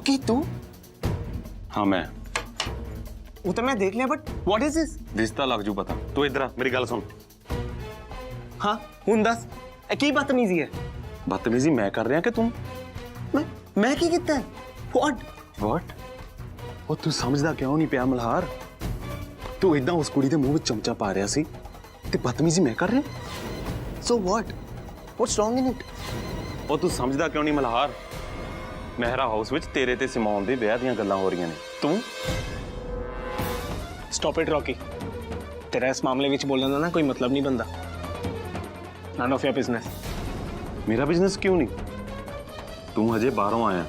Rocky तू? हाँ मैं। वो तो मैं देख लिया, बट व्हाट इज दिस? रिश्ता लग जू पता। तू इधर आ, मेरी गल सुन। हाँ हुन दस, की बदतमीजी है? बदतमीजी मैं कर रहा कि तू? मैं की कितना है? व्हाट? ਉਹ ਤੂੰ ਸਮਝਦਾ ਕਿਉਂ ਨਹੀਂ ਪਿਆ ਮਲਹਾਰ? ਤੂੰ ਇਦਾਂ ਉਸ ਕੁੜੀ ਦੇ ਮੂੰਹ ਵਿੱਚ ਚਮਚਾ ਪਾ ਰਿਹਾ ਸੀ ਤੇ ਬਦਤਮੀਜ਼ੀ ਮੈਂ ਕਰ ਰਿਹਾ? So what? What's wrong in it? ਉਹ ਤੂੰ ਸਮਝਦਾ ਕਿਉਂ ਨਹੀਂ ਮਲਹਾਰ? ਮਹਿਰਾ ਹਾਊਸ ਵਿੱਚ ਤੇਰੇ ਤੇ ਸਿਮੋਨ ਦੇ ਵਿਆਹ ਦੀਆਂ ਗੱਲਾਂ ਹੋ ਰਹੀਆਂ ਨੇ। ਤੂੰ Stop it, Rocky. तेरा इस मामले विच बोलने ना कोई मतलब नहीं बनता। None of your business. ਮੇਰਾ ਬਿਜ਼ਨਸ ਕਿਉਂ ਨਹੀਂ? ਤੂੰ ਹਜੇ ਬਾਹਰੋਂ ਆਇਆ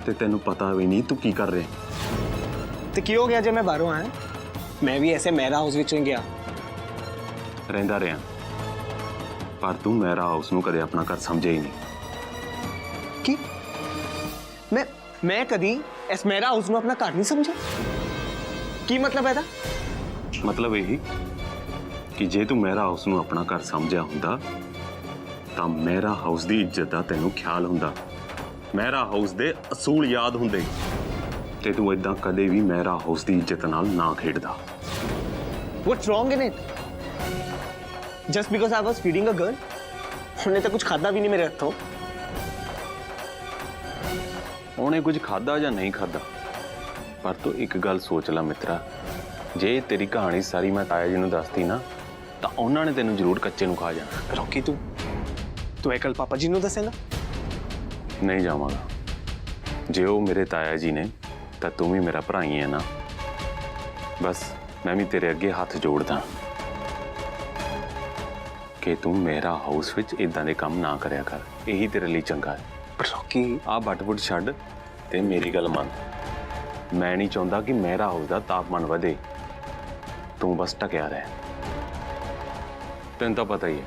ਤੇ ਤੈਨੂੰ ਪਤਾ ਵੀ ਨਹੀਂ ਤੂੰ ਕੀ ਕਰ ਰਿਹਾ। तो की हो गया जब मैं बाहरों आया? मैं भी ऐसे मेरा हाउस विच नहीं गया। ਰਹਿੰਦਾ ਰਿਹਾ ਪਰ ਤੂੰ ਮਹਿਰਾ ਹਾਊਸ ਨੂੰ ਕਦੇ ਆਪਣਾ ਘਰ ਸਮਝਿਆ ਹੀ ਨਹੀਂ। की? मैं कदी इस मेरा हाउस में अपना घर नहीं समझा। की मतलब है? ਮਤਲਬ ਇਹੀ ਕਿ ਜੇ ਤੂੰ ਮਹਿਰਾ ਹਾਊਸ ਨੂੰ ਆਪਣਾ ਘਰ ਸਮਝਿਆ ਹੁੰਦਾ ਤਾਂ ਮਹਿਰਾ ਹਾਊਸ ਦੀ ਇੱਜ਼ਤ ਦਾ ਤੈਨੂੰ ਖਿਆਲ ਹੁੰਦਾ, ਮਹਿਰਾ ਹਾਊਸ ਦੇ ਅਸੂਲ ਯਾਦ ਹੁੰਦੇ ਤੇ ਤੂੰ ਇਦਾਂ ਕਦੇ ਵੀ ਮਹਿਰਾ ਹਾਊਸ ਦੀ ਇੱਜ਼ਤ ਨਾਲ ਨਾ ਖੇਡਦਾ। What's wrong in it? Just because I was feeding a girl? उन्हें तो कुछ खादा भी नहीं मेरे हथों। ਉਹਨੇ ਕੁਝ ਖਾਦਾ ਜਾਂ ਨਹੀਂ ਖਾਦਾ ਪਰ ਤੂੰ ਇੱਕ ਗੱਲ ਸੋਚ ਲੈ ਮਿੱਤਰਾ, ਜੇ ਤੇਰੀ ਕਹਾਣੀ ਸਾਰੀ ਮੈਂ ਤਾਇਆ ਜੀ ਨੂੰ ਦੱਸਤੀ ਨਾ ਤਾਂ ਉਹਨਾਂ ਨੇ ਤੈਨੂੰ ਜ਼ਰੂਰ ਕੱਚੇ ਨੂੰ ਖਾ ਜਾਣਾ। रॉकी तू ਇਹ कल पापा जी ਨੂੰ ਦੱਸੇਗਾ? ਨਹੀਂ ਜਾਵਾਂਗਾ। ਜੇ ਉਹ ਮੇਰੇ ਤਾਇਆ ਜੀ ਨੇ ਤਾਂ ਤੂੰ ਵੀ ਮੇਰਾ ਭਰਾ ਹੀ ਹੈ ਨਾ। ਬਸ ਮੈਂ ਵੀ ਤੇਰੇ ਅੱਗੇ ਹੱਥ ਜੋੜਦਾ ਕਿ ਤੂੰ ਮੇਰਾ ਹਾਊਸ ਵਿੱਚ ਇਦਾਂ ਦੇ ਕੰਮ ਨਾ ਕਰਿਆ ਕਰ, ਇਹੀ ਤੇਰੇ ਲਈ ਚੰਗਾ ਹੈ। पर रॉकी ਆ ਬਟਬੁਟ ਛੱਡ ਤੇ ਮੇਰੀ ਗੱਲ ਮੰਨ। ਮੈਂ ਨਹੀਂ ਚਾਹੁੰਦਾ ਕਿ ਮੇਰਾ ਹਾਊਸ ਦਾ ਤਾਪਮਾਨ ਵਧੇ, ਤੂੰ ਬਸ ਟਕਿਆ ਰਹਿ। ਤੈਨੂੰ ਤਾਂ ਪਤਾ ਹੀ ਹੈ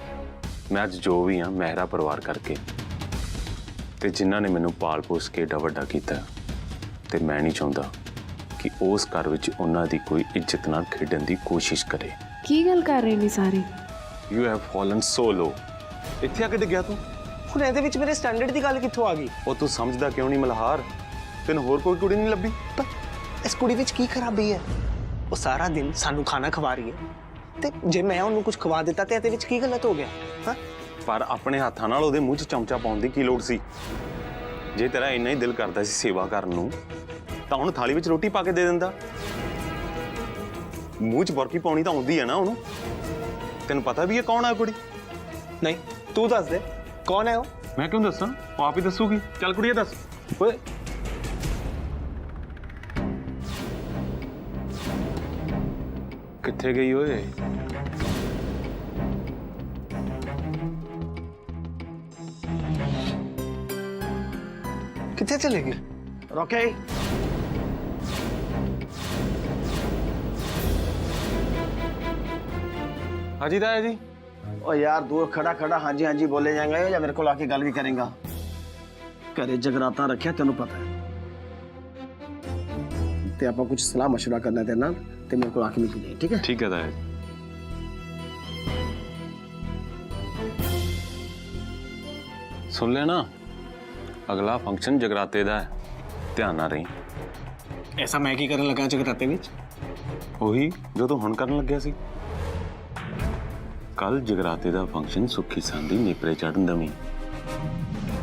ਮੈਂ ਅੱਜ ਜੋ ਵੀ ਹਾਂ ਮਹਿਰਾ ਪਰਿਵਾਰ ਕਰਕੇ, ਤੇ ਜਿਨ੍ਹਾਂ ਨੇ ਮੈਨੂੰ ਪਾਲ ਪੋਸ ਕੇ ਏਡਾ ਵੱਡਾ ਕੀਤਾ, ਤੇ ਮੈਂ ਨਹੀਂ ਚਾਹੁੰਦਾ ਕਿ ਉਸ ਘਰ ਵਿੱਚ ਉਹਨਾਂ ਦੀ ਕੋਈ ਇੱਜ਼ਤ ਨਾਲ ਖੇਡਣ ਦੀ ਕੋਸ਼ਿਸ਼ ਕਰੇ। ਕੀ ਗੱਲ ਕਰ ਰਹੇ ਨੇ ਸਾਰੇ? ਯੂ ਹੈਵ ਫਾਲਨ ਸੋ ਲੋ। ਇੱਥੇ ਆ ਕੇ ਡਿੱਗਿਆ ਤੂੰ? ਹੁਣ ਇਹਦੇ ਵਿੱਚ ਮੇਰੇ ਸਟੈਂਡਰਡ ਦੀ ਗੱਲ ਕਿੱਥੋਂ ਆ ਗਈ? ਉਹ ਤੂੰ ਸਮਝਦਾ ਕਿਉਂ ਨਹੀਂ ਮਲਹਾਰ? ਤੈਨੂੰ ਹੋਰ ਕੋਈ ਕੁੜੀ ਨਹੀਂ ਲੱਭੀ? ਪਰ ਇਸ ਕੁੜੀ ਵਿੱਚ ਕੀ ਖਰਾਬੀ ਹੈ? ਉਹ ਸਾਰਾ ਦਿਨ ਸਾਨੂੰ ਖਾਣਾ ਖਵਾ ਰਹੀ ਹੈ ਤੇ ਜੇ ਮੈਂ ਉਹਨੂੰ ਕੁਝ ਖਵਾ ਦਿੱਤਾ ਤੇ ਇਹਦੇ ਵਿੱਚ ਕੀ ਗਲਤ ਹੋ ਗਿਆ? ਹਾਂ, ਪਰ ਆਪਣੇ ਹੱਥਾਂ ਨਾਲ ਉਹਦੇ ਮੂੰਹ 'ਚ ਚਮਚਾ ਪਾਉਣ ਦੀ ਕੀ ਲੋੜ ਸੀ? ਜੇ ਤੇਰਾ ਇੰਨਾ ਹੀ ਦਿਲ ਕਰਦਾ ਸੀ ਸੇਵਾ ਕਰਨ ਨੂੰ ਤਾਂ ਹੁਣ ਥਾਲੀ ਵਿੱਚ ਰੋਟੀ ਪਾ ਕੇ ਦੇ ਦਿੰਦਾ। ਮੂੰਹ 'ਚ ਬੁਰਕੀ ਪਾਉਣੀ ਤਾਂ ਆਉਂਦੀ ਹੈ ਨਾ ਉਹਨੂੰ। ਤੈਨੂੰ ਪਤਾ ਵੀ ਇਹ ਕੌਣ ਆ ਕੁੜੀ? ਨਹੀਂ ਤੂੰ ਦੱਸ ਦੇ ਕੌਣ ਹੈ ਉਹ? ਮੈਂ ਕਿਉਂ ਦੱਸਾਂ? ਉਹ ਆਪ ਹੀ ਦੱਸੂਗੀ। ਚੱਲ ਕੁੜੀਏ ਦੱਸ। ਓਏ ਕਿੱਥੇ ਗਈ ਓਏ? ਕਿੱਥੇ ਚਲੇਗੀ? ਰੋਕੇ हाजी ताया जी। ओ यार दूर खड़ा खड़ा हाँ जी बोले जाएंगे या मेरे को आके गल भी करेगा? घरे जगराता रखा तेन पता है ते आप कुछ सलाह मशवरा करना तेरे नाल ते मेरे को आके मिल जाए, ठीक है? ठीक है ताया जी। सुन लेना अगला फंक्शन जगराते दा है, ध्यान ना रही। ऐसा मैं की करन लगा जगराते विच? ਉਹੀ ਜੋ ਤੂੰ ਹੁਣ ਕਰਨ ਲੱਗਿਆ ਸੀ। ਕੱਲ ਜਗਰਾਤੇ ਦਾ ਫੰਕਸ਼ਨ ਸੁੱਖੀ ਸੰਦੀ ਨੇਪਰੇ ਚੜਨ ਦਵੀਂ।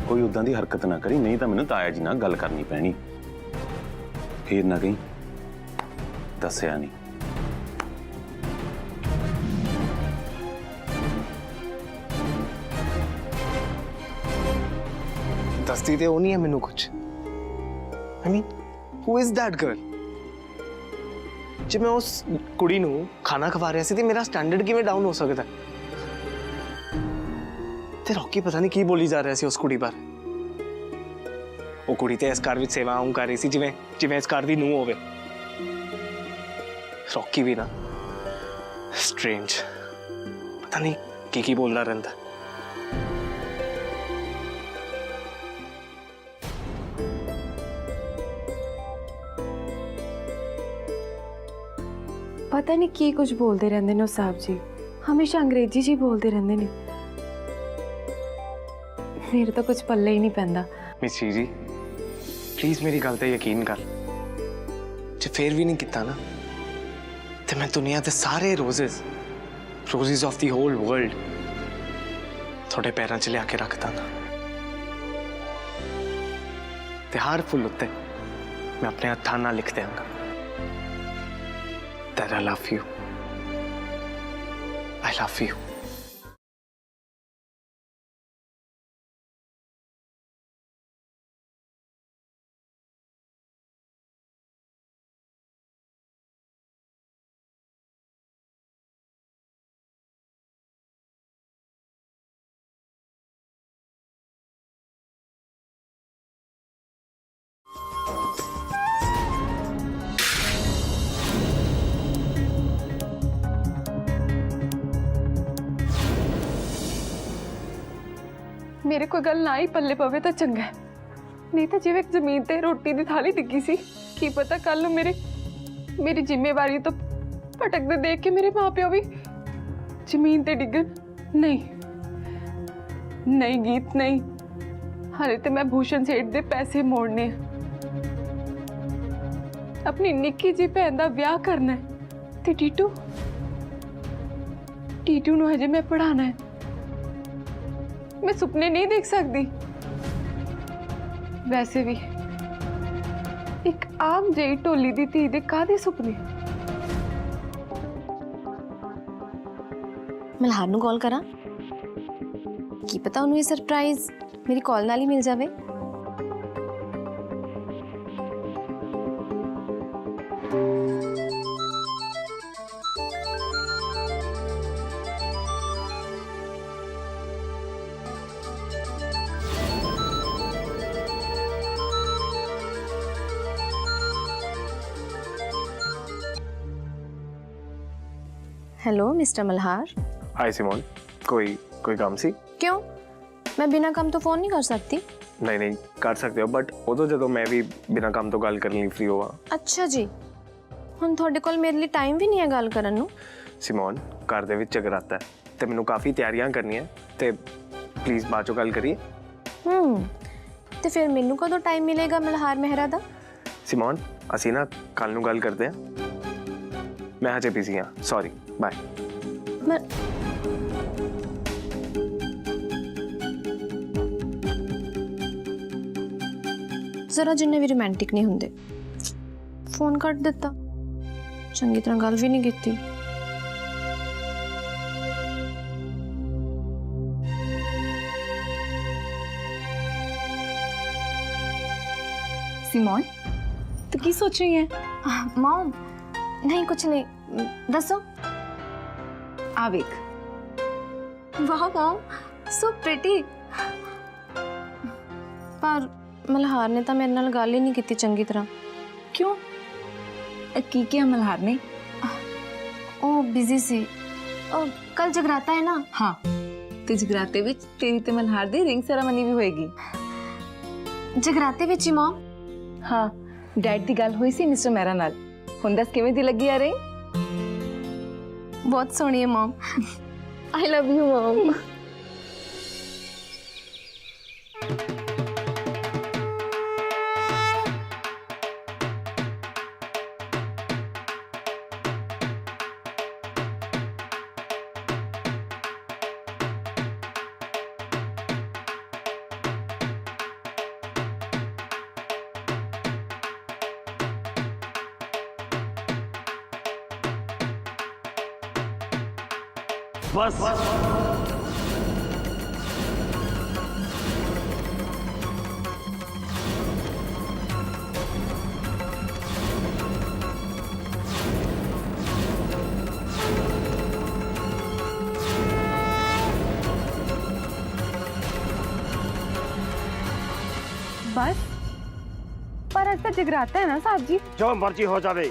ਕੋਈ ਉਦਾਂ ਦੀ ਹਰਕਤ ਨਾ ਕਰੀ, ਨਹੀਂ ਤਾਂ ਮੈਨੂੰ ਤਾਇਆ ਜੀ ਨਾਲ ਗੱਲ ਕਰਨੀ ਪੈਣੀ। ਫੇਰ ਨਾ ਕਹੀਂ ਦੱਸਿਆ ਨਹੀਂ। दसती तो नहीं है मैनू कुछ। I mean, who is that girl? जब मैं उस कुड़ी नू खाना खवा रहा सी ते मेरा स्टैंडर्ड किवें डाउन हो सकता? ते रॉकी पता नहीं की बोली जा रहा सी उस कुड़ी पर। वो कुड़ी ते इस घर विच सेवा आऊं कर रही सी जिवें जिवें इस घर दी नूंह होवे। रॉकी भी ना स्ट्रेंज, पता नहीं की बोलदा रहंदा। पता नहीं की कुछ बोलते रहते ने साहब जी, हमेशा अंग्रेजी जी बोलते रहते ने। मेरे तो कुछ पल्ले ही नहीं पैंदा। मिसी जी प्लीज मेरी गल ते यकीन कर। जे फिर भी नहीं किता ना ते मैं दुनिया के सारे roses of the whole world थोड़े पैरों च लिया के रख दांगा। ते हर फुल उत्ते मैं अपने हत्थां नाल लिख देंगा that I love you. I love you. मेरे कोई गल ना ही पल्ले पवे तो चंगा है, नहीं तो जिवें जमीन ते रोटी दी थाली डिगी सी, की पता कल नूं मेरी जिम्मेवारी तो भटकदे देख के मेरे माँ प्यो भी जमीन ते डिगन। नहीं गीत नहीं, हाले तो मैं भूषण सेठ दे पैसे मोड़ने, अपनी निक्की जी भैन दा ब्याह करना है ते टीटू नूं हजे मैं पढ़ाना है। मैं सुपने नहीं देख सकती। वैसे भी एक आम जही ढोली दी धी दे कादे सुपने। मल्हार नूं कॉल करा, की पता उन्हें सरप्राइज मेरी कॉल नाल ही मिल जावे। Hello mister Malhar. Hi Simone, कोई काम सी? क्यों, मैं बिना काम तो फोन नहीं कर सकती? नहीं कर सकते हो, बट उदों जदों मैं भी बिना काम तो गल करने फ्री होवा। अच्छा जी, हुण तुहाडे कोल मेरे लिए टाइम भी नहीं है गल करन नूं? सिमोन, घर दे विच जगराता है ते मैनूं काफ़ी तैयारियां करनियां ते प्लीज़ बाद चों गल करिए। ते फिर मैनूं कदों टाइम मिलेगा मल्हार मेहरा दा? सिमोन, असीं ना कल नूं गल करते हैं। मैं हजे बिजी हाँ, सॉरी, बाय। जरा जिन्ने भी रोमांटिक नहीं हुंदे, फोन कट दिता, चंगी तरह गल भी नहीं की। सिमोन, तू की सोच रही है? मॉम, नहीं कुछ नहीं, दसो। आवेक। वाह मॉम, सो प्रिटी। पर मल्हार ने तो मेरे नाल गल ही नहीं की चंगी तरह। क्यों? की क्या मल्हार ने? ओ बिजी सी। कल जगराता है ना? हाँ, ते जगराते विच तेरी ते मल्हार दी रिंग सेरेमनी भी होएगी। जगराते विच ही मॉम? हाँ, डैड दी गल हुई सी मिस्टर मेहरा नाल। हुण दस किवें दी लगी आ रिंग? बहुत सोहनी है mom. I love you mom. बस बस पर आज तो जगराता है ना साहब जी। जो मर्जी हो जावे,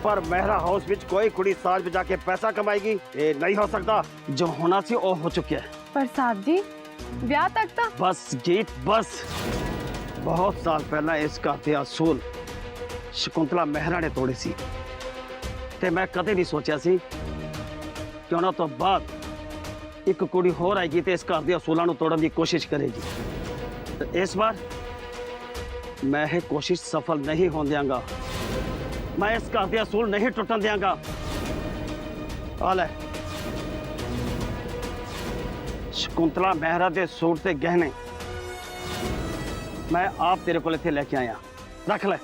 पर मेहरा हाउस विच कोई कुड़ी साज बजा के पैसा कमाएगी ये नहीं हो सकता। जो होना सी वो हो चुका है। पर साहब जी, ब्याह तक तो बस जीत बस। बहुत साल पहला इसका असूल शकुंतला मेहरा ने तोड़ी सी ते मैं कदे नहीं सोचा सी कि उन्हां तो बाद एक कुड़ी होर आएगी ते इस घर दे असूलां नूं तोड़न दी कोशिश करेगी। ते इस बार मैं ये कोशिश सफल नहीं होने देंगा। मैं इस घर के असूल नहीं टुटन देंगा। आ ले शकुंतला मेहरा के सूट ते गहने मैं आप तेरे को इत्थे लेके आया, रख ले।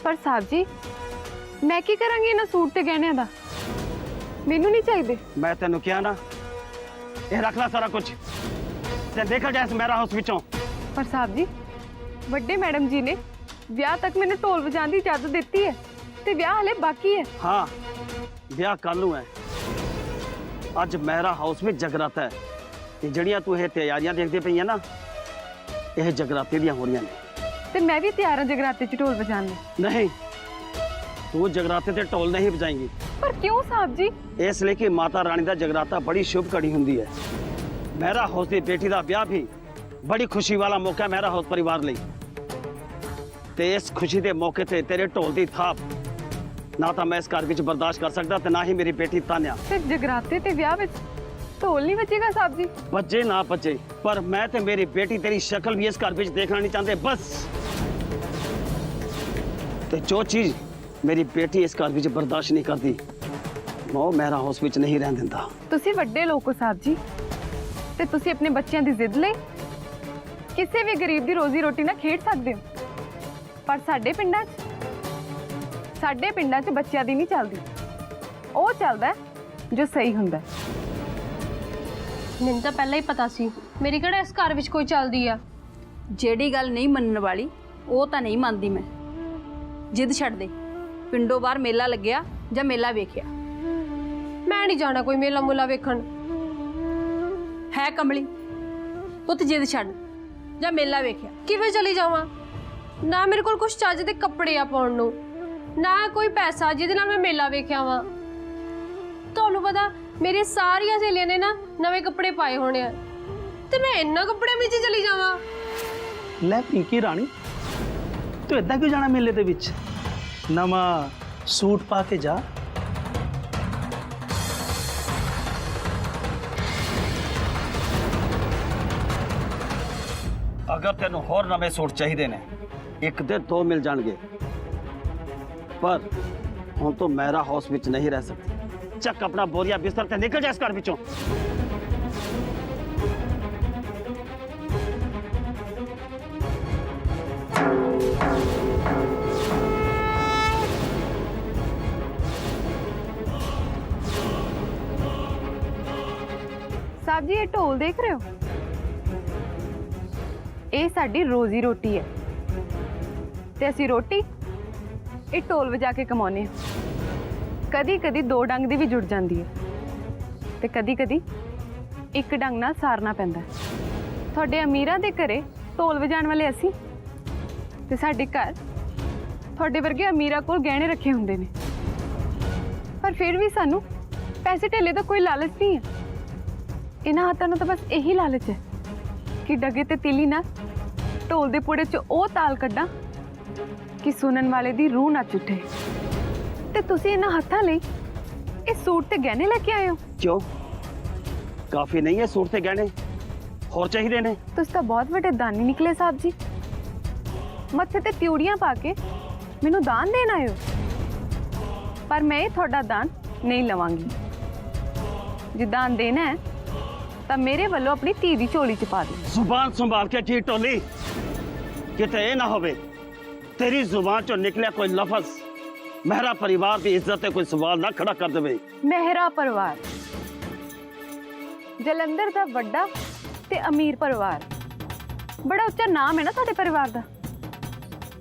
पर साहब जी मैं की करांगी इन्हां सूट ते गहणियां दा? मैनू नहीं चाहिए। मैं तेन क्या ना ये रख ला सारा कुछ ते देखा जाए मेरा हाउस विचों। पर साहब जी ਵੱਡੇ मैडम जी ने ਵਿਆਹ तक मैंने ढोल बजाने की इजाजत दी है ते ਵਿਆਹ हले बाकी है। हाँ ब्याह कल है। अज मेरा हाउस में जगराता है ते जड़ियां तू ये तैयारियां देखते पई है ना, यह जगराते दियां हो रही ने। ते मैं भी तैयार हां जगराते च ढोल बजाने। नहीं तू जगराते ते ढोल नहीं बजाएंगी। पर क्यों साहब जी? इसलिए कि माता रानी का जगराता बड़ी शुभ घड़ी हुंदी है। मेरा हाउस की बेटी का ब्याह भी बड़ी खुशी वाला मौका है मेरा हाउस परिवार लई। ते इस खुशी के मौके ते तेरे ढोल की थाप ना तो मैं इस घर विच बर्दाश्त कर सकता ते ना ही मेरी बेटी तान्या। ते जगराते ते ब्याह विच ढोल नहीं बजेगा साहब जी? बच्चे ना बच्चे, पर मैं ते मेरी बेटी तेरी शक्ल भी इस घर विच देखना नहीं चाहते बस। ते जो चीज मेरी बेटी इस घर विच बर्दाश्त नहीं करती मैं मेरा हाउस विच नहीं रहन दिंदा। तुसी वड्डे लोग हो साहब जी ते तुसी अपने बच्चों की जिद ले किसी भी गरीब की रोजी रोटी ना खेड सकते हो। पर साडे पिंडां च बच्चों की नहीं चलती, वो चलता है जो सही हुंदा है। ਮੈਨੂੰ ਤਾਂ ਪਹਿਲਾਂ ਹੀ ਪਤਾ ਸੀ ਮੇਰੀ ਕਿਹੜਾ ਇਸ ਘਰ ਵਿੱਚ ਕੋਈ ਚੱਲਦੀ ਆ। ਜਿਹੜੀ ਗੱਲ ਨਹੀਂ ਮੰਨਣ ਵਾਲੀ ਉਹ ਤਾਂ ਨਹੀਂ ਮੰਨਦੀ ਮੈਂ। ਜਿੱਦ ਛੱਡ ਦੇ। ਪਿੰਡੋਂ ਬਾਹਰ ਮੇਲਾ ਲੱਗਿਆ ਜਾਂ ਮੇਲਾ ਵੇਖਿਆ? ਮੈਂ ਨਹੀਂ ਜਾਣਾ ਕੋਈ ਮੇਲਾ ਮੁਲਾ ਵੇਖਣ। ਹੈ ਕਮਲੀ ਪੁੱਤ, ਜਿੱਦ ਛੱਡ ਜਾਂ ਮੇਲਾ ਵੇਖਿਆ। ਕਿਵੇਂ ਚਲੀ ਜਾਵਾਂ? ਨਾ ਮੇਰੇ ਕੋਲ ਕੁਝ ਚੱਜ ਦੇ ਕੱਪੜੇ ਆ ਪਾਉਣ ਨੂੰ, ਨਾ ਕੋਈ ਪੈਸਾ ਜਿਹਦੇ ਨਾਲ ਮੈਂ ਮੇਲਾ ਵੇਖਿਆ ਵਾਂ। ਤੁਹਾਨੂੰ ਪਤਾ ਮੇਰੀ ਸਾਰੀਆਂ ਸਹੇਲੀਆਂ ਨੇ ਨਾ ਨਵੇਂ ਕੱਪੜੇ ਪਾਏ ਹੋਣੇ ਆ ਤੇ ਮੈਂ ਇੰਨਾ ਕੱਪੜੇ ਵਿੱਚ ਚਲੀ ਜਾਵਾਂ। ਲੈ ਪਿੰਕੀ ਰਾਣੀ, ਤੂੰ ਇਦਾਂ ਕਿਉਂ ਜਾਣਾ ਮੇਲੇ ਦੇ ਵਿੱਚ? ਨਵਾਂ ਸੂਟ ਪਾ ਕੇ ਜਾ। अगर तेन होर नवे सूट चाहिए ने एक दे दो मिल जाएंगे, पर हम तो मेरा हाउस विच नहीं रह सकती। चक अपना बोरिया बिस्तर ते निकल जा इस घर विचों। साहब जी ये ढोल देख रहे हो? ਇਹ ਸਾਡੀ ਰੋਜ਼ੀ ਰੋਟੀ ਹੈ ਤੇ ਅਸੀਂ ਰੋਟੀ ਇਹ ਢੋਲ ਵਜਾ ਕੇ ਕਮਾਉਂਦੇ ਹਾਂ। ਕਦੀ ਕਦੀ ਦੋ ਡੰਗ ਦੀ ਵੀ ਜੁੜ ਜਾਂਦੀ ਹੈ ਤੇ ਕਦੀ ਕਦੀ ਇੱਕ ਡੰਗ ਨਾਲ ਸਾਰਨਾ ਪੈਂਦਾ। ਤੁਹਾਡੇ ਅਮੀਰਾਂ ਦੇ ਘਰੇ ਢੋਲ ਵਜਾਉਣ ਵਾਲੇ ਅਸੀਂ ਤੇ ਸਾਡੇ ਘਰ ਤੁਹਾਡੇ ਵਰਗੇ ਅਮੀਰਾਂ ਕੋਲ ਗਹਿਣੇ ਰੱਖੇ ਹੁੰਦੇ ਨੇ। ਪਰ ਫਿਰ ਵੀ ਸਾਨੂੰ ਪੈਸੇ ਢੇਲੇ ਦਾ ਕੋਈ ਲਾਲਚ ਨਹੀਂ ਹੈ। ਇਹਨਾਂ ਹੱਥਾਂ ਨੂੰ ਤਾਂ ਬਸ ਇਹੀ ਲਾਲਚ ਹੈ कि डगे ते तिली ना ढोल दे पुड़े च ओ ताल कड्डा कि सुनन वाले दी रूह नच उठे। ते तुसी इन्हां हत्थां लई इस सूट ते गहने लेके आए हो? क्यों काफी नहीं है सूट ते गहने? होर चाहिए ने? तुसी तां बहुत वड्डे दानी निकले साहब जी। मत्थे ते त्यूड़ियां पा के मैनू दान देन आए हो। पर मैं थोड़ा दान नहीं लवांगी। जे दान देना है ਤਾਂ ਮੇਰੇ ਵੱਲੋਂ ਆਪਣੀ ਧੀ ਦੀ ਝੋਲੀ ਚ ਪਾ ਦੇ। जुबान संभाल के जी टोली, किते ये ना होवे तेरी जुबान चो निकले कोई लफज मेहरा परिवार की इज्जत कोई सवाल ना खड़ा कर देवे। ਮਹਿਰਾ ਪਰਿਵਾਰ ਜਲੰਧਰ ਦਾ ਵੱਡਾ ਤੇ ਅਮੀਰ ਪਰਿਵਾਰ, ਬੜਾ ਉੱਚਾ ਨਾਮ ਹੈ ਨਾ ਤੁਹਾਡੇ ਪਰਿਵਾਰ ਦਾ,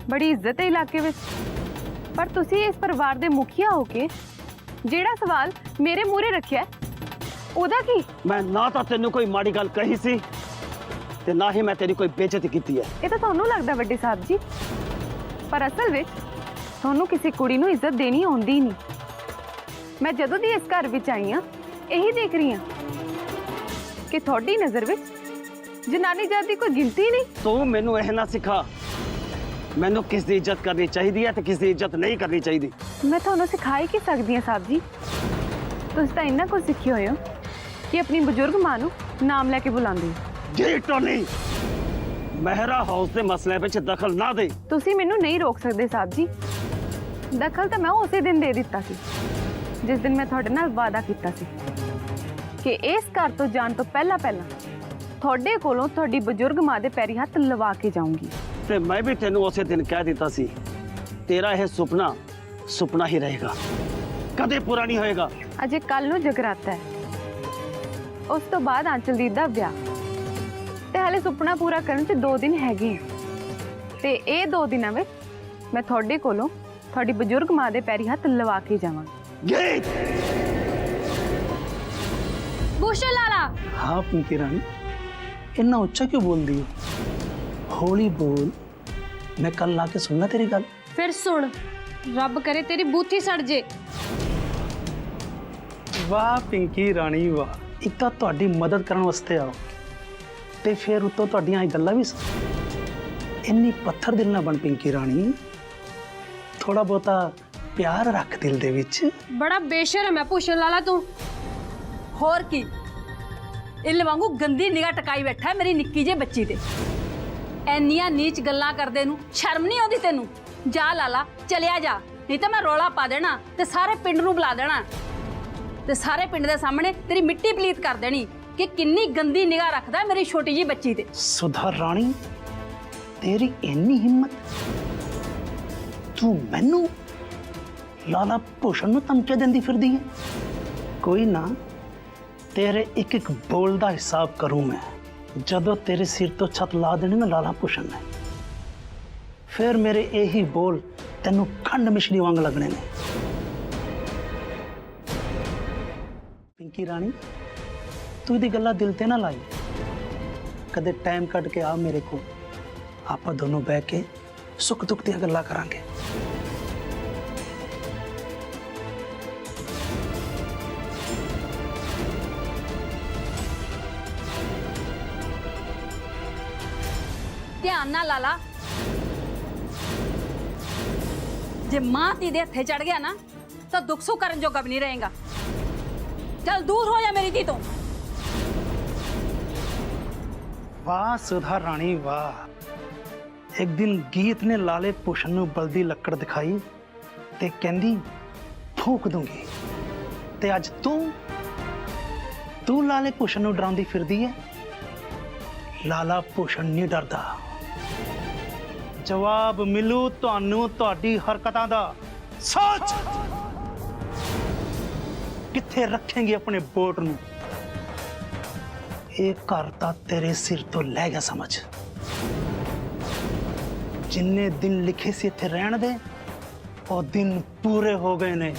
ਬੜੀ ਇੱਜ਼ਤ ਹੈ ਇਲਾਕੇ ਵਿੱਚ। ਪਰ ਤੁਸੀਂ ਇਸ ਪਰਿਵਾਰ ਦੇ ਮੁਖੀਆ ਹੋ ਕੇ ਜਿਹੜਾ ਸਵਾਲ ਮੇਰੇ ਮੂਹਰੇ ਰੱਖਿਆ ਉਹਦਾ ਕੀ? मैं ना तो तेन कोई माड़ी गल कही सी ते ना ही मैं तेरी कोई बेइज्जती की है। ਇਹ ਤਾਂ ਤੁਹਾਨੂੰ ਲੱਗਦਾ ਵੱਡੇ ਸਾਹਿਬ ਜੀ, ਪਰ ਅਸਲ ਵਿੱਚ ਤੁਹਾਨੂੰ ਕਿਸੇ ਕੁੜੀ ਨੂੰ ਇੱਜ਼ਤ ਦੇਣੀ ਆਉਂਦੀ ਨਹੀਂ। ਮੈਂ ਜਦੋਂ ਦੀ ਇਸ ਘਰ ਵਿੱਚ ਆਈ ਹਾਂ ਇਹੀ ਦੇਖ ਰਹੀ ਹਾਂ ਕਿ ਤੁਹਾਡੀ ਨਜ਼ਰ ਵਿੱਚ ਜਨਾਨੀ ਜਾਤ ਦੀ ਕੋਈ ਗਿਣਤੀ ਨਹੀਂ। तू मैनू यह ना सिखा मैनू किस दी इज्जत करनी चाहिए है ते किस दी इज्जत नहीं करनी चाहिए। ਮੈਂ ਤੁਹਾਨੂੰ ਸਿਖਾ ਹੀ ਕੀ ਸਕਦੀ ਹਾਂ ਸਾਹਿਬ ਜੀ। ਤੁਸੀਂ ਤਾਂ ਇੰਨਾ ਕੁਝ ਸਿੱਖੇ ਹੋਏ ਹੋ ਕਿ ਆਪਣੀ ਬਜ਼ੁਰਗ ਮਾਂ ਨੂੰ ਨਾਮ ਲੈ ਕੇ ਬੁਲਾਉਂਦੇ ਹੋ। जी टोनी ਮਹਿਰਾ ਹਾਊਸ ਦੇ ਮਸਲਿਆਂ ਵਿੱਚ ਦਖਲ ਨਾ ਦੇ। ਤੁਸੀਂ ਮੈਨੂੰ ਨਹੀਂ ਰੋਕ ਸਕਦੇ ਸਾਹਿਬ ਜੀ। ਦਖਲ ਤਾਂ ਮੈਂ ਉਸੇ ਦਿਨ ਦੇ ਦਿੱਤਾ ਸੀ ਜਿਸ ਦਿਨ ਮੈਂ ਤੁਹਾਡੇ ਨਾਲ ਵਾਅਦਾ ਕੀਤਾ ਸੀ ਕਿ ਇਸ ਘਰ ਤੋਂ ਜਾਣ ਤੋਂ ਪਹਿਲਾਂ ਤੁਹਾਡੇ ਕੋਲੋਂ ਤੁਹਾਡੀ ਬਜ਼ੁਰਗ ਮਾਂ ਦੇ ਪੈਰੀ ਹੱਥ ਲਵਾ ਕੇ ਜਾਊਂਗੀ। ਤੇ ਮੈਂ ਵੀ ਤੈਨੂੰ ਉਸੇ ਦਿਨ ਕਹਿ ਦਿੱਤਾ ਸੀ ਤੇਰਾ ਇਹ ਸੁਪਨਾ ਸੁਪਨਾ ਹੀ ਰਹੇਗਾ, ਕਦੇ ਪੂਰਾ ਨਹੀਂ ਹੋਏਗਾ। ਅਜੇ ਕੱਲ ਨੂੰ ਜਗਰਾਤਾ ਹੈ, ਉਸ ਤੋਂ ਬਾਅਦ ਆਂਚਲਦੀਪ ਦਾ ਵਿਆਹ, ਤੇ ਹਾਲੇ ਸੁਪਨਾ ਪੂਰਾ ਕਰਨ 'ਚ 2 ਦਿਨ ਹੈਗੇ ਤੇ ਇਹ 2 ਦਿਨਾਂ ਵਿੱਚ ਮੈਂ ਤੁਹਾਡੇ ਕੋਲੋਂ ਤੁਹਾਡੀ ਬਜ਼ੁਰਗ ਮਾਂ ਦੇ ਪੈਰੀ ਹੱਥ ਲਵਾ ਕੇ ਜਾਵਾਂਗੀ। ਗੀਤ ਭੂਸ਼ਣ ਲਾਲਾ हाँ पिंकी रानी, इतना उच्चा क्यों बोल दी? हौली बोल, मैं कल ला के सुनना तेरी गल। ਫਿਰ ਸੁਣ, ਰੱਬ ਕਰੇ ਤੇਰੀ ਬੂਥੀ ਸੜ ਜੇ। वाह पिंकी रानी वाह, एक तो ਤੁਹਾਡੀ ਮਦਦ ਕਰਨ ਵਾਸਤੇ ਆਓ ਤੇ ਫਿਰ ਉਤੋਂ ਤੁਹਾਡੀਆਂ ਇਹ ਗੱਲਾਂ ਵੀ ਇੰਨੀ ਪੱਥਰ ਦਿਲ ਨਾ ਬਣ ਪਿੰਕੀ ਰਾਣੀ, ਥੋੜਾ ਬਹੁਤਾ ਪਿਆਰ ਰੱਖ ਦਿਲ ਦੇ ਵਿੱਚ। ਬੜਾ ਬੇਸ਼ਰਮ ਹੈ ਭੂਸ਼ਣ ਲਾਲਾ ਤੂੰ। ਹੋਰ ਕੀ ਇੱਲ ਵਾਂਗੂ ਗੰਦੀ ਨਿਗਾਹ ਟਕਾਈ ਬੈਠਾ ਮੇਰੀ ਨਿੱਕੀ ਜਿਹੀ ਬੱਚੀ ਤੇ। ਐਨੀਆਂ ਨੀਚ ਗੱਲਾਂ ਕਰਦੇ ਨੂੰ ਸ਼ਰਮ ਨਹੀਂ ਆਉਂਦੀ ਤੈਨੂੰ? ਜਾ ਲਾਲਾ ਚਲਿਆ ਜਾ, ਨਹੀਂ ਤਾਂ ਮੈਂ ਰੌਲਾ ਪਾ ਦੇਣਾ ਤੇ ਸਾਰੇ ਪਿੰਡ ਨੂੰ ਬੁਲਾ ਦੇਣਾ ਤੇ ਸਾਰੇ ਪਿੰਡ ਦੇ ਸਾਹਮਣੇ ਤੇਰੀ ਮਿੱਟੀ ਪਲੀਤ ਕਰ ਦੇਣੀ ਕਿ ਕਿੰਨੀ ਗੰਦੀ ਨਿਗਾਹ ਰੱਖਦਾ ਮੇਰੀ ਛੋਟੀ ਜਿਹੀ ਬੱਚੀ ਤੇ। ਸੁਧਾ ਰਾਣੀ, ਤੇਰੀ ਇੰਨੀ ਹਿੰਮਤ, ਤੂੰ ਮੈਨੂੰ ਲਾਲਾ ਭੂਸ਼ਣ ਨੂੰ ਧਮਕੀ ਦਿੰਦੀ ਫਿਰਦੀ ਹੈ। ਕੋਈ ਨਾ, तेरे एक एक बोल का हिसाब करूं मैं। जदों तेरे सिर तो छत ला देने ना लाला भूषण ने, फिर मेरे यही बोल तेनों खंड मिश्री वांग लगने ने। पिंकी रानी, तू इहदी गल्लां दिल ते ना लाई, कदे टाइम कट के आ मेरे को, आपां दोनों बैठ के सुख दुख दी गल्लां करांगे। ध्यान ना लाला, जे मां धी दे हथे चढ़ गया ना तो दुख सुख करन जोगा भी नहीं रहेगा। चल दूर हो जा मेरी धी तो। वाह सुधा रानी वाह, एक दिन गीत ने लाले भूषण नूं बलदी लक्कड़ दिखाई ते कहंदी फूक दूंगी, ते अज तू लाले भूषण नूं डराउंदी फिरदी है। लाला भूषण नहीं डरदा। जवाब मिलू तुहानू तुहाडी हरकतां दा। सोच किथे रखेंगे अपने बोट नूं। ਇਹ ਘਰ ਤਾਂ ਤੇਰੇ ਸਿਰ ਤੋਂ ਲੈ ਗਿਆ ਸਮਝ। ਜਿੰਨੇ ਦਿਨ ਲਿਖੇ ਸੀ ਇੱਥੇ ਰਹਿਣ ਦੇ, ਉਹ ਦਿਨ ਪੂਰੇ ਹੋ ਗਏ ਨੇ,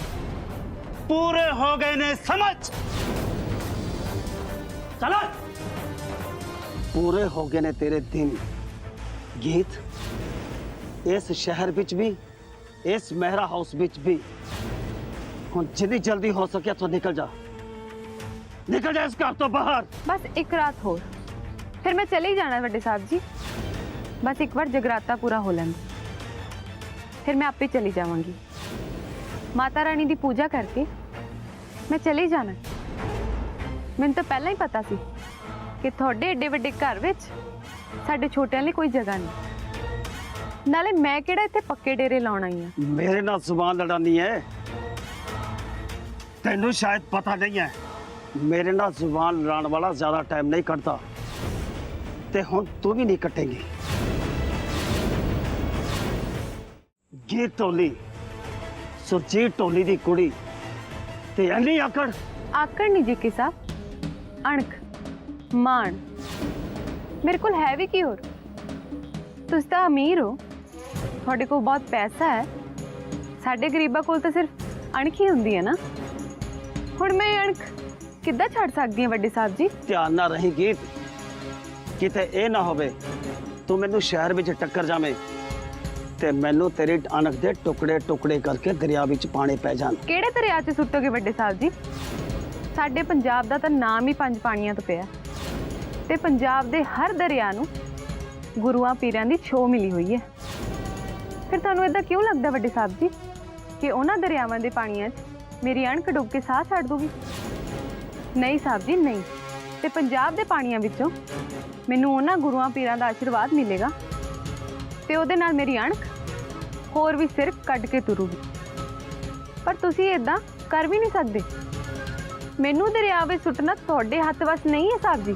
ਪੂਰੇ ਹੋ ਗਏ ਨੇ ਸਮਝ। ਚਲੋ ਪੂਰੇ ਹੋ ਗਏ ਨੇ ਤੇਰੇ ਦਿਨ। ਗੀਤ, ਇਸ ਸ਼ਹਿਰ ਵਿੱਚ ਵੀ, ਇਸ ਮਹਿਰਾ ਹਾਊਸ ਵਿੱਚ ਵੀ ਹੁਣ ਜਿੰਨੀ ਜਲਦੀ ਹੋ ਸਕੇ ਇੱਥੋਂ ਨਿਕਲ ਜਾ, निकल जा इस घर तो बाहर। बस एक रात हो फिर मैं चले ही जाना है बड़े साहब जी। बस एक बार जगराता पूरा हो लें, फिर मैं आपे चली जाऊंगी। माता रानी की पूजा करके मैं चले ही जाना। मैंने तो पहला ही पता सी कि थोड़े एडे वड्डे घर विच साडे छोटियां लई कोई जगह नहीं। नाले मैं किहड़ा इत्थे पक्के डेरे लाउण आई हां। मेरे नाल जुबान लड़ानी है, तेनू शायद पता नहीं है। मेरे नाल जुबान लड़ाने वाला ज्यादा टाइम नहीं कटता, ते हुण तू भी नहीं कटेगी। गीत टोली, सुरजीत टोली दी कुड़ी ते एनी आकड़। आकड़ नहीं जी के साहब, अणख मान मेरे को है भी की होर। तुस तां अमीर हो, थोड़े को बहुत पैसा है, साडे गरीबां कोल तां सिर्फ अणख ही हुंदी है ना। हुण मैं अणख किद्दां छड़ सकदी हां वड्डे साहब जी? ध्यान ना रही गीत, किते ए ना होवे तू मैनू शहर विच टक्कर जावे ते मैनू तेरी अणख दे टुकड़े टुकड़े करके दरिया विच पाने पै जाण। किहड़े दरिया च सुट्टोगे वड्डे साहब जी? साडे पंजाब दा तां नाम ही 5 पाणियां तो पिया ते पंजाब दे हर दरिया नूं गुरुआं पीरां दी छो मिली हुई है। फिर तुहानूं इदां क्यों लगदा वड्डे साहब जी कि उन्हां दरियावां दे पाणियां च मेरी अणख डुब के साह छड्ड दूगी? नहीं साहब जी नहीं, ਤੇ ਪੰਜਾਬ ਦੇ ਪਾਣੀਆਂ ਵਿੱਚੋਂ ਮੈਨੂੰ ਉਹਨਾਂ ਗੁਰੂਆਂ ਪੀਰਾਂ ਦਾ ਆਸ਼ੀਰਵਾਦ ਮਿਲੇਗਾ ਤੇ ਉਹਦੇ ਨਾਲ ਮੇਰੀ ਅਣਖ ਹੋਰ ਵੀ ਸਿਰ ਕੱਢ ਕੇ ਤੁਰੂਗੀ। ਪਰ ਤੁਸੀਂ ਇਦਾਂ ਕਰ ਵੀ ਨਹੀਂ ਸਕਦੇ। ਮੈਨੂੰ ਦਰਿਆ ਵਿੱਚ ਸੁੱਟਣਾ ਤੁਹਾਡੇ ਹੱਥ ਵਸ ਨਹੀਂ ਹੈ ਸਾਹਿਬ ਜੀ,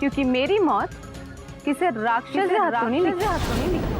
ਕਿਉਂਕਿ ਮੇਰੀ ਮੌਤ ਕਿਸੇ ਰਾਖਸ਼ ਦੇ ਹੱਥੋਂ ਨਹੀਂ ਲਿਖੀ।